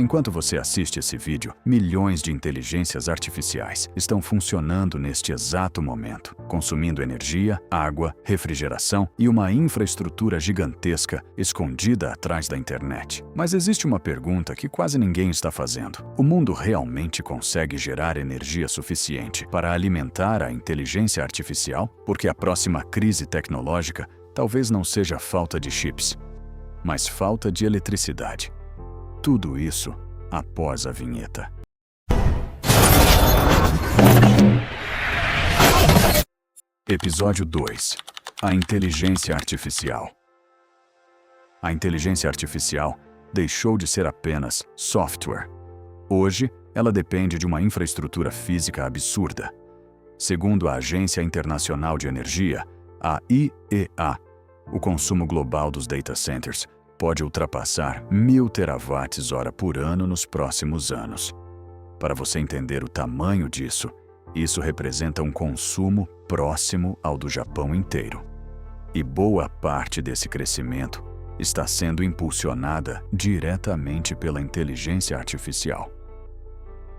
Enquanto você assiste esse vídeo, milhões de inteligências artificiais estão funcionando neste exato momento, consumindo energia, água, refrigeração e uma infraestrutura gigantesca escondida atrás da internet. Mas existe uma pergunta que quase ninguém está fazendo. O mundo realmente consegue gerar energia suficiente para alimentar a inteligência artificial? Porque a próxima crise tecnológica talvez não seja falta de chips, mas falta de eletricidade. Tudo isso após a vinheta. Episódio 2. A inteligência artificial. A inteligência artificial deixou de ser apenas software. Hoje, ela depende de uma infraestrutura física absurda. Segundo a Agência Internacional de Energia, a IEA, o consumo global dos data centers pode ultrapassar 1.000 terawatts-hora por ano nos próximos anos. Para você entender o tamanho disso, isso representa um consumo próximo ao do Japão inteiro. E boa parte desse crescimento está sendo impulsionada diretamente pela inteligência artificial.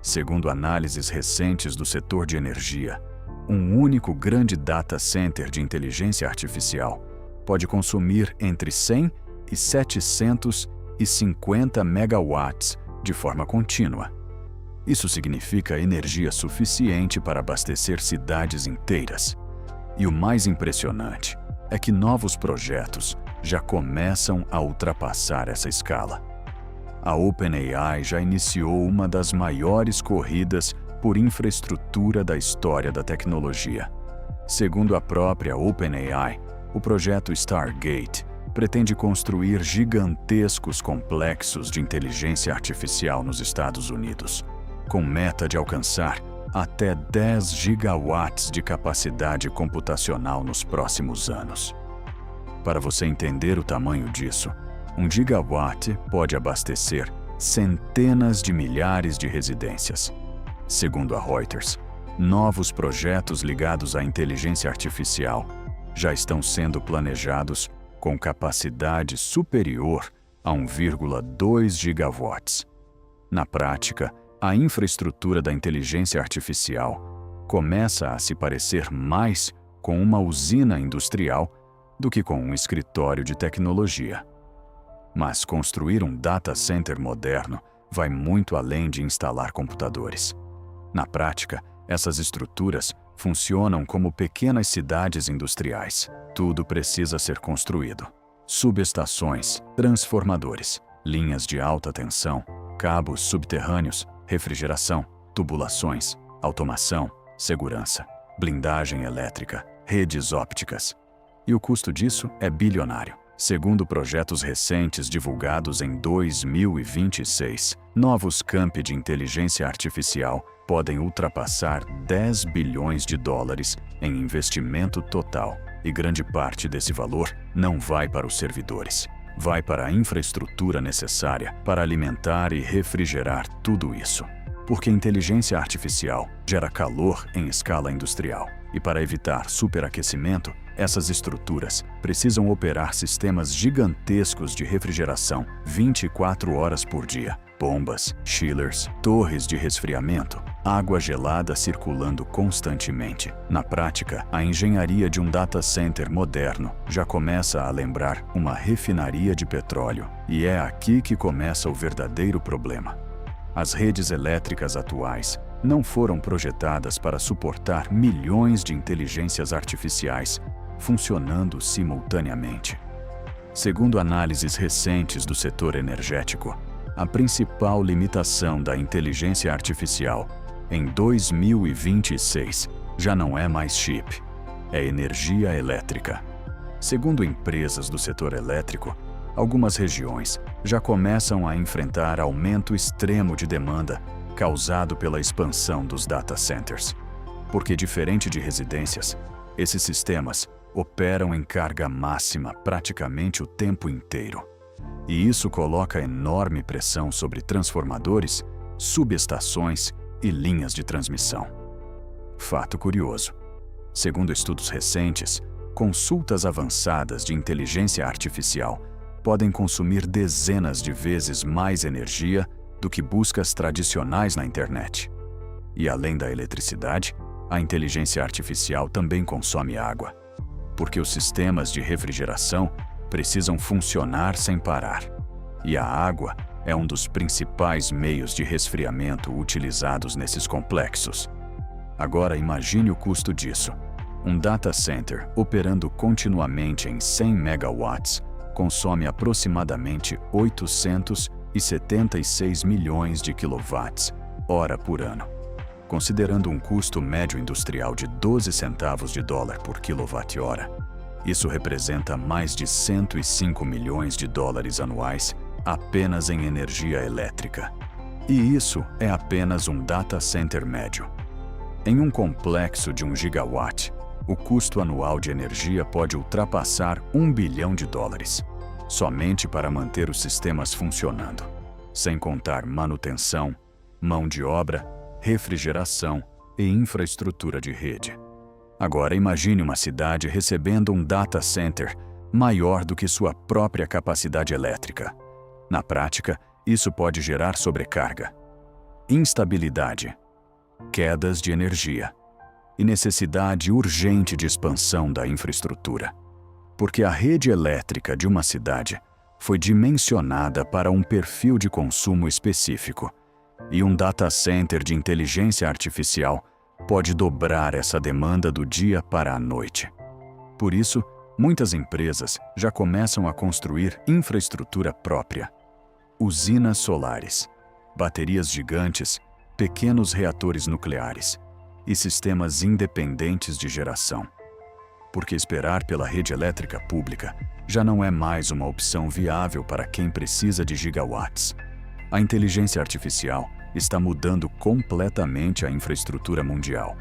Segundo análises recentes do setor de energia, um único grande data center de inteligência artificial pode consumir entre 100 e 750 megawatts de forma contínua. Isso significa energia suficiente para abastecer cidades inteiras. E o mais impressionante é que novos projetos já começam a ultrapassar essa escala. A OpenAI já iniciou uma das maiores corridas por infraestrutura da história da tecnologia. Segundo a própria OpenAI, o projeto Stargate pretende construir gigantescos complexos de inteligência artificial nos Estados Unidos, com meta de alcançar até 10 gigawatts de capacidade computacional nos próximos anos. Para você entender o tamanho disso, 1 gigawatt pode abastecer centenas de milhares de residências. Segundo a Reuters, novos projetos ligados à inteligência artificial já estão sendo planejados com capacidade superior a 1,2 gigawatts. Na prática, a infraestrutura da inteligência artificial começa a se parecer mais com uma usina industrial do que com um escritório de tecnologia. Mas construir um data center moderno vai muito além de instalar computadores. Na prática, essas estruturas funcionam como pequenas cidades industriais. Tudo precisa ser construído. Subestações, transformadores, linhas de alta tensão, cabos subterrâneos, refrigeração, tubulações, automação, segurança, blindagem elétrica, redes ópticas. E o custo disso é bilionário. Segundo projetos recentes divulgados em 2026, novos campi de inteligência artificial podem ultrapassar 10 bilhões de dólares em investimento total. E grande parte desse valor não vai para os servidores. Vai para a infraestrutura necessária para alimentar e refrigerar tudo isso. Porque inteligência artificial gera calor em escala industrial. E para evitar superaquecimento, essas estruturas precisam operar sistemas gigantescos de refrigeração 24 horas por dia. Bombas, chillers, torres de resfriamento, água gelada circulando constantemente. Na prática, a engenharia de um data center moderno já começa a lembrar uma refinaria de petróleo. E é aqui que começa o verdadeiro problema. As redes elétricas atuais não foram projetadas para suportar milhões de inteligências artificiais funcionando simultaneamente. Segundo análises recentes do setor energético, a principal limitação da inteligência artificial em 2026 já não é mais chip, é energia elétrica. Segundo empresas do setor elétrico, algumas regiões já começam a enfrentar aumento extremo de demanda causado pela expansão dos data centers. Porque, diferente de residências, esses sistemas operam em carga máxima praticamente o tempo inteiro. E isso coloca enorme pressão sobre transformadores, subestações e linhas de transmissão. Fato curioso. Segundo estudos recentes, consultas avançadas de inteligência artificial podem consumir dezenas de vezes mais energia do que buscas tradicionais na internet. E além da eletricidade, a inteligência artificial também consome água, porque os sistemas de refrigeração precisam funcionar sem parar. E a água é um dos principais meios de resfriamento utilizados nesses complexos. Agora imagine o custo disso. Um data center operando continuamente em 100 megawatts consome aproximadamente 876 milhões de quilowatts-hora por ano. Considerando um custo médio industrial de 12 centavos de dólar por quilowatt-hora, isso representa mais de 105 milhões de dólares anuais apenas em energia elétrica. E isso é apenas um data center médio. Em um complexo de 1 gigawatt, o custo anual de energia pode ultrapassar 1 bilhão de dólares, somente para manter os sistemas funcionando, sem contar manutenção, mão de obra, refrigeração e infraestrutura de rede. Agora imagine uma cidade recebendo um data center maior do que sua própria capacidade elétrica. Na prática, isso pode gerar sobrecarga, instabilidade, quedas de energia e necessidade urgente de expansão da infraestrutura. Porque a rede elétrica de uma cidade foi dimensionada para um perfil de consumo específico, e um data center de inteligência artificial pode dobrar essa demanda do dia para a noite. Por isso, muitas empresas já começam a construir infraestrutura própria. Usinas solares, baterias gigantes, pequenos reatores nucleares e sistemas independentes de geração. Porque esperar pela rede elétrica pública já não é mais uma opção viável para quem precisa de gigawatts. A inteligência artificial está mudando completamente a infraestrutura mundial.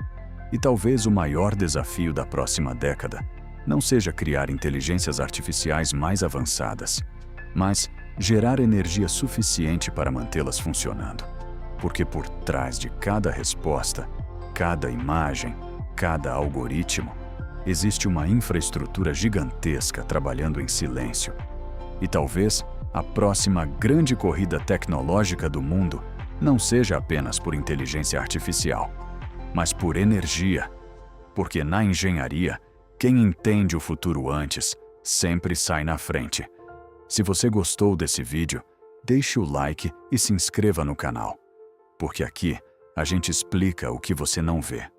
E talvez o maior desafio da próxima década não seja criar inteligências artificiais mais avançadas, mas gerar energia suficiente para mantê-las funcionando. Porque por trás de cada resposta, cada imagem, cada algoritmo, existe uma infraestrutura gigantesca trabalhando em silêncio. E talvez a próxima grande corrida tecnológica do mundo não seja apenas por inteligência artificial, mas por energia. Porque na engenharia, quem entende o futuro antes sempre sai na frente. Se você gostou desse vídeo, deixe o like e se inscreva no canal. Porque aqui a gente explica o que você não vê.